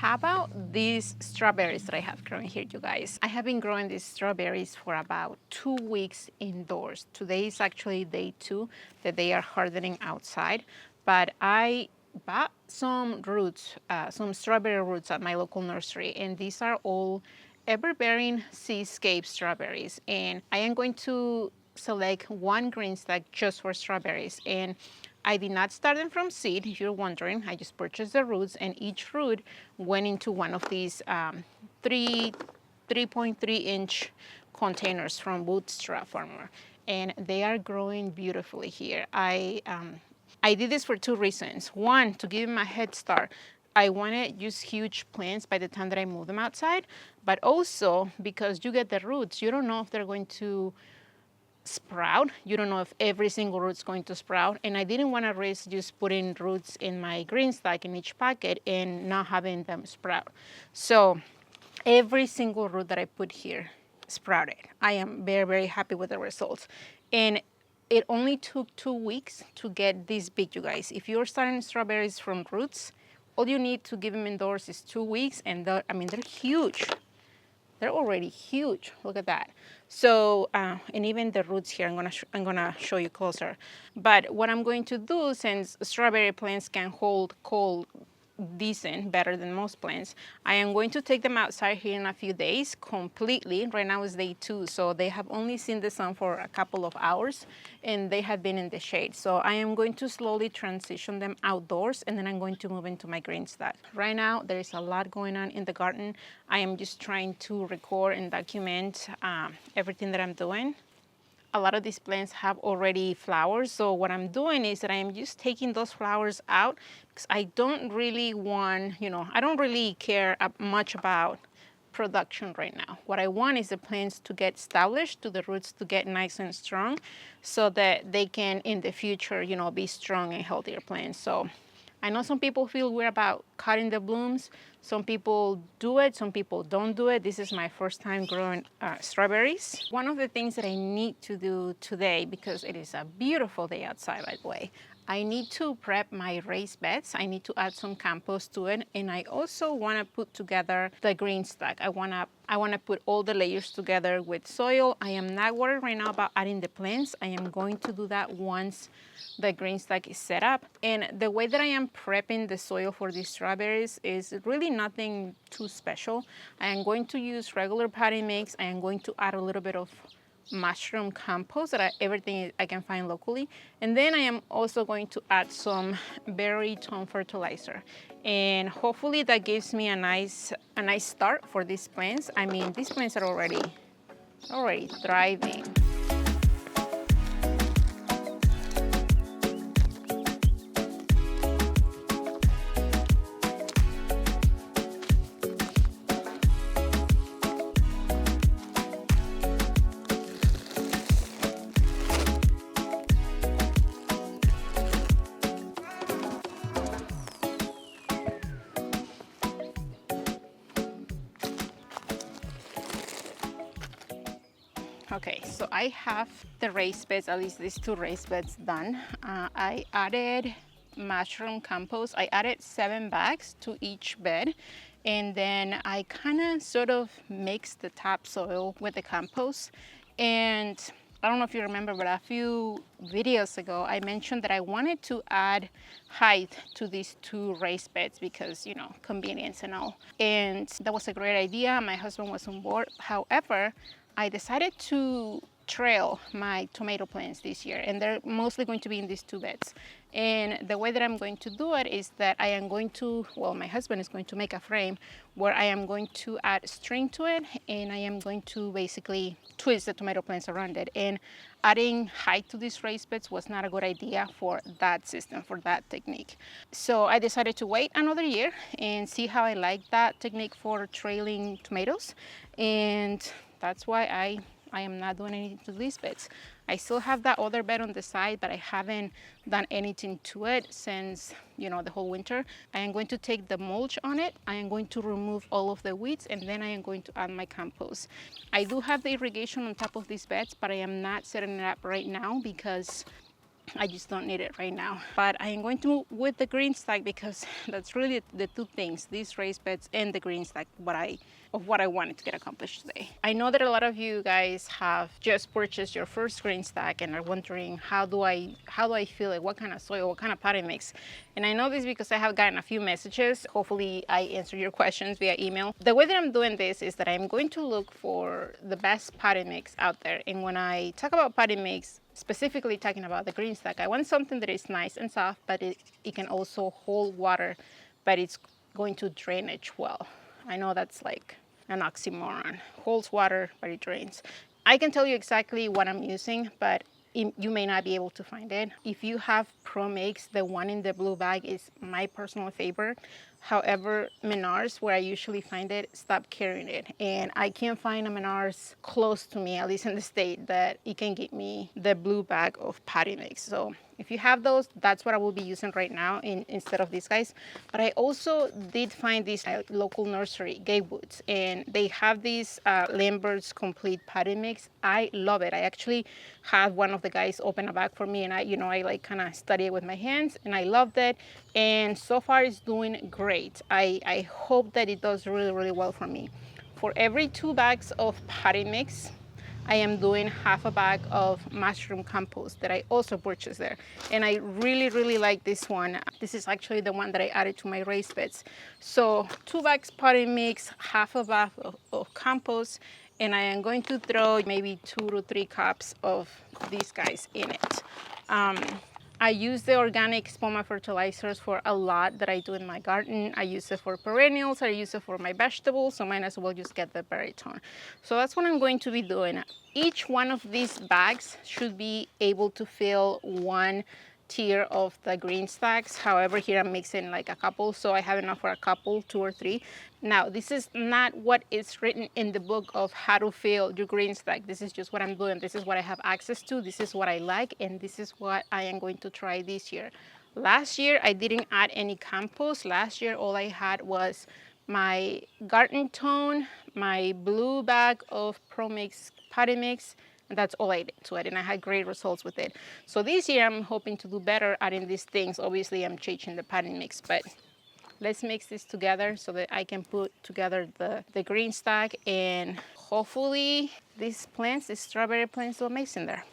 how about these strawberries that I have growing here, you guys? I have been growing these strawberries for about 2 weeks indoors. Today is actually day 2 that they are hardening outside, but I bought some roots, some strawberry roots at my local nursery, and these are all ever-bearing seascape strawberries. And I am going to select one green stack just for strawberries. And I did not start them from seed, if you're wondering. I just purchased the roots, and each root went into one of these 3.3-inch containers from Bootstrap Farmer, and they are growing beautifully here. I did this for 2 reasons. One, to give them a head start. I want to use huge plants by the time that I move them outside, but also because you get the roots, you don't know if they're going to sprout. You don't know if every single root's going to sprout, and I didn't want to risk just putting roots in my green stack in each packet and not having them sprout. So every single root that I put here sprouted. I am very, very happy with the results. And it only took 2 weeks to get this big, you guys. If you're starting strawberries from roots, all you need to give them indoors is 2 weeks, and they're huge. They're already huge. Look at that. So, and even the roots here, I'm gonna show you closer. But what I'm going to do, since strawberry plants can hold cold decent, better than most plants, I am going to take them outside here in a few days completely. Right now is day 2, so they have only seen the sun for a couple of hours, and they have been in the shade. So I am going to slowly transition them outdoors, and then I'm going to move into my green stack. Right now, there is a lot going on in the garden. I am just trying to record and document everything that I'm doing. A lot of these plants have already flowers, so what I'm doing is that I'm just taking those flowers out because I don't really want, I don't really care much about production right now. What I want is the plants to get established, to the roots to get nice and strong, so that they can in the future, be strong and healthier plants. So I know some people feel weird about cutting the blooms. Some people do it, some people don't do it. This is my first time growing strawberries. One of the things that I need to do today, because it is a beautiful day outside, by the way, I need to prep my raised beds. I need to add some compost to it, and I also want to put together the green stack. I want to put all the layers together with soil. I am not worried right now about adding the plants. I am going to do that once the green stack is set up. And the way that I am prepping the soil for these strawberries is really nothing too special. I am going to use regular potting mix. I am going to add a little bit of mushroom compost, everything I can find locally, and then I am also going to add some berry tone fertilizer, and hopefully that gives me a nice start for these plants. I mean, these plants are already thriving. Okay, so I have the raised beds, at least these 2 raised beds done. I added mushroom compost. I added 7 bags to each bed, and then I kind of sort of mixed the topsoil with the compost. And I don't know if you remember, but a few videos ago, I mentioned that I wanted to add height to these 2 raised beds because, convenience and all. And that was a great idea. My husband was on board. However, I decided to trail my tomato plants this year, and they're mostly going to be in these 2 beds. And the way that I'm going to do it is that I am going to, my husband is going to make a frame where I am going to add string to it, and I am going to basically twist the tomato plants around it. And adding height to these raised beds was not a good idea for that system, for that technique. So I decided to wait another year and see how I like that technique for trailing tomatoes. And that's why I am not doing anything to these beds. I still have that other bed on the side, but I haven't done anything to it since, the whole winter. I am going to take the mulch on it. I am going to remove all of the weeds, and then I am going to add my compost. I do have the irrigation on top of these beds, but I am not setting it up right now because I just don't need it right now. But I am going to move with the green stack because that's really the two things, these raised beds and the green stack, what I wanted to get accomplished today. I know that a lot of you guys have just purchased your first green stack and are wondering how do I feel it, what kind of soil, what kind of potting mix. And I know this because I have gotten a few messages. Hopefully I answer your questions via email. The way that I'm doing this is that I'm going to look for the best potting mix out there. And when I talk about potting mix, specifically talking about the green stack, I want something that is nice and soft, but it can also hold water, but it's going to drainage well. I know that's like an oxymoron. Holds water, but it drains. I can tell you exactly what I'm using, but you may not be able to find it. If you have Pro Mix, the one in the blue bag is my personal favorite. However, Menards, where I usually find it, stopped carrying it. And I can't find a Menards close to me, at least in the state, that it can get me the blue bag of potting mix. So if you have those, that's what I will be using right now instead of these guys. But I also did find this local nursery, Gatewoods, and they have these Lambert's Complete Potting Mix. I love it. I actually had one of the guys open a bag for me, and I like kind of study it with my hands, and I loved it. And so far it's doing great. I hope that it does really, really well for me. For every 2 bags of potting mix, I am doing half a bag of mushroom compost that I also purchased there. And I really, really like this one. This is actually the one that I added to my raised beds. So 2 bags potting mix, half a bag of compost, and I am going to throw maybe 2 to 3 cups of these guys in it. I use the organic Spoma fertilizers for a lot that I do in my garden. I use it for perennials, I use it for my vegetables, so might as well just get the Baritone. So that's what I'm going to be doing. Each one of these bags should be able to fill 1 tier of the green stacks. However, here I'm mixing like a couple, so I have enough for a couple, 2 or 3. Now, this is not what is written in the book of how to fill your green stack. This is just what I'm doing. This is what I have access to. This is what I like, and this is what I am going to try this year. Last year, I didn't add any compost. Last year, all I had was my garden tone, my blue bag of Pro Mix potting mix, and that's all I did to it, and I had great results with it. So this year I'm hoping to do better adding these things. Obviously I'm changing the potting mix, but let's mix this together so that I can put together the green stack, and hopefully these strawberry plants will mix in there.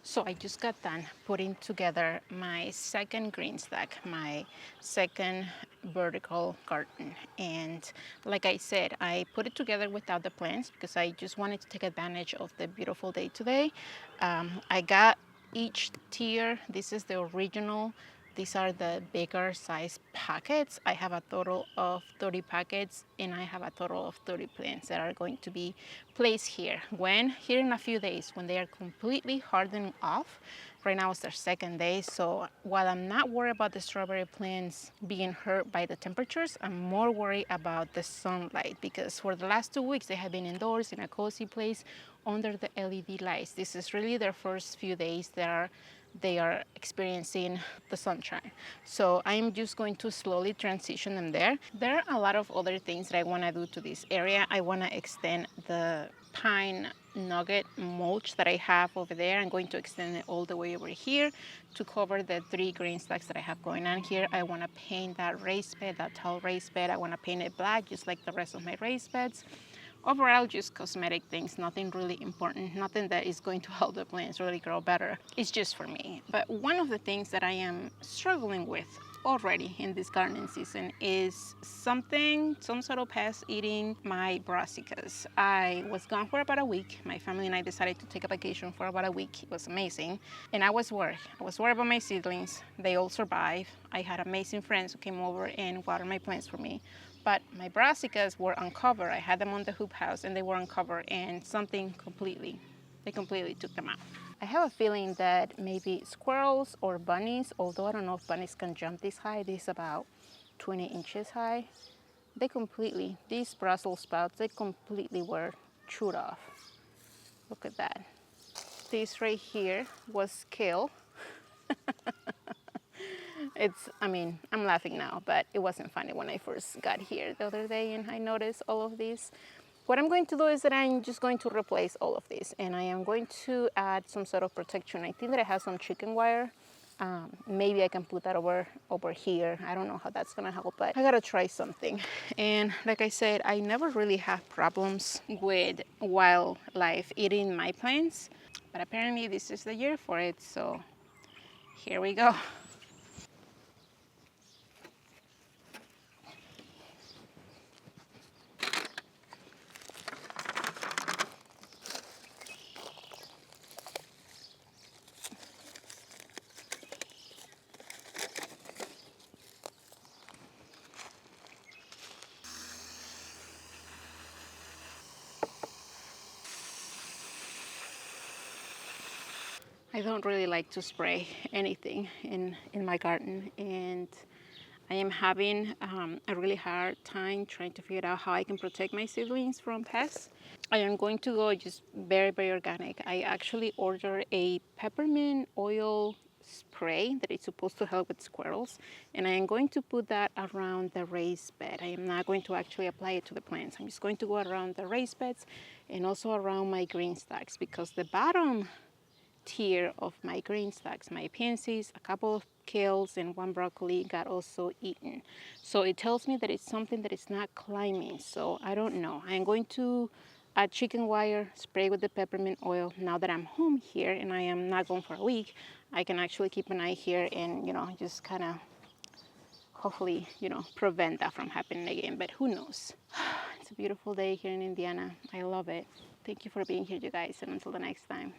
So I just got done putting together my second green stack, my second vertical garden. And like I said, I put it together without the plants because I just wanted to take advantage of the beautiful day today. I got each tier. This is the original. These are the bigger size packets. I have a total of 30 packets, and I have a total of 30 plants that are going to be placed here. Here in a few days, when they are completely hardened off. Right now it's their second day, so while I'm not worried about the strawberry plants being hurt by the temperatures, I'm more worried about the sunlight, because for the last 2 weeks they have been indoors in a cozy place under the LED lights. This is really their first few days they are experiencing the sunshine. So I'm just going to slowly transition them there. There are a lot of other things that I want to do to this area. I want to extend the pine nugget mulch that I have over there. I'm going to extend it all the way over here to cover the 3 green stacks that I have going on here. I want to paint that raised bed, that tall raised bed. I want to paint it black just like the rest of my raised beds. Overall, just cosmetic things, nothing really important, nothing that is going to help the plants really grow better. It's just for me. But one of the things that I am struggling with already in this gardening season is some sort of pest eating my brassicas. I was gone for about a week. My family and I decided to take a vacation for about a week. It was amazing. And I was worried. I was worried about my seedlings. They all survived. I had amazing friends who came over and watered my plants for me. But my brassicas were uncovered. I had them on the hoop house and they were uncovered, and they completely took them out. I have a feeling that maybe squirrels or bunnies, although I don't know if bunnies can jump this high. This is about 20 inches high. They completely, these Brussels sprouts, they completely were chewed off. Look at that. This right here was kale. I mean, I'm laughing now, but it wasn't funny when I first got here the other day and I noticed all of these. What I'm going to do is that I'm just going to replace all of these, and I am going to add some sort of protection. I think that I have some chicken wire. Maybe I can put that over here. I don't know how that's gonna help, but I gotta try something. And like I said, I never really have problems with wildlife eating my plants, but apparently this is the year for it, so here we go. I don't really like to spray anything in my garden, and I am having a really hard time trying to figure out how I can protect my seedlings from pests. I am going to go just very, very organic. I actually ordered a peppermint oil spray that is supposed to help with squirrels, and I am going to put that around the raised bed. I am not going to actually apply it to the plants. I'm just going to go around the raised beds and also around my green stacks, because the bottom tier of my green stacks, my pansies, a couple of kales, and one broccoli got also eaten. So it tells me that it's something that is not climbing. So I don't know. I'm going to add chicken wire, spray with the peppermint oil. Now that I'm home here and I am not gone for a week, I can actually keep an eye here and, just kind of hopefully, prevent that from happening again. But who knows? It's a beautiful day here in Indiana. I love it. Thank you for being here, you guys, and until the next time.